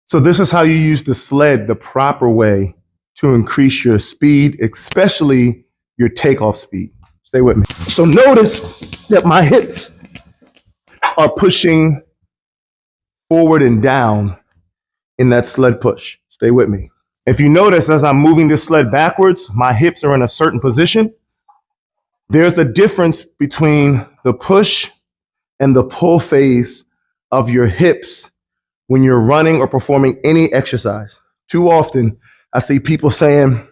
So this is how you use the sled the proper way to increase your speed, especially your takeoff speed. Stay with me. So notice that my hips are pushing forward and down in that sled push. Stay with me. If you notice, as I'm moving this sled backwards, my hips are in a certain position. There's a difference between the push and the pull phase of your hips when you're running or performing any exercise. Too often, I see people saying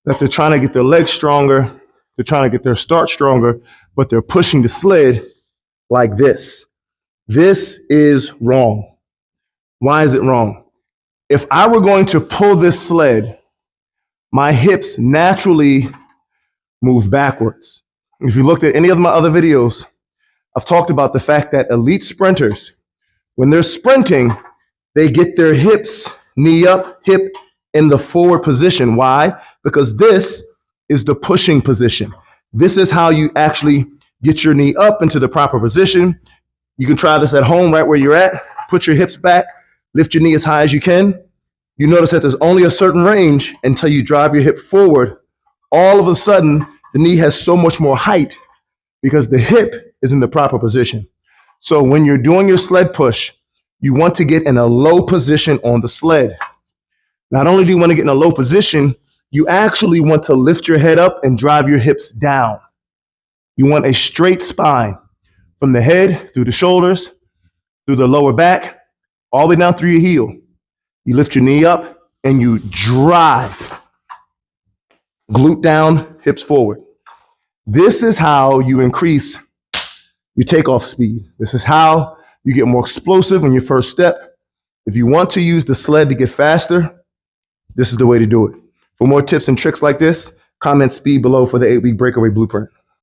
that they're trying to get their legs stronger, they're trying to get their start stronger, but they're pushing the sled like this. This is wrong. Why is it wrong? If I were going to pull this sled, my hips naturally move backwards. If you looked at any of my other videos, I've talked about the fact that elite sprinters, when they're sprinting, they get their hips, knee up, hip in the forward position. Why? Because this is the pushing position. This is how you actually get your knee up into the proper position. You can try this at home right where you're at. Put your hips back, lift your knee as high as you can. You notice that there's only a certain range until you drive your hip forward. All of a sudden, the knee has so much more height because the hip is in the proper position. So when you're doing your sled push, you want to get in a low position on the sled. Not only do you want to get in a low position, you actually want to lift your head up and drive your hips down. You want a straight spine from the head, through the shoulders, through the lower back, all the way down through your heel. You lift your knee up and you drive. Glute down, hips forward. This is how you increase your takeoff speed. This is how you get more explosive on your first step. If you want to use the sled to get faster, this is the way to do it. For more tips and tricks like this, comment speed below for the 8-week breakaway blueprint.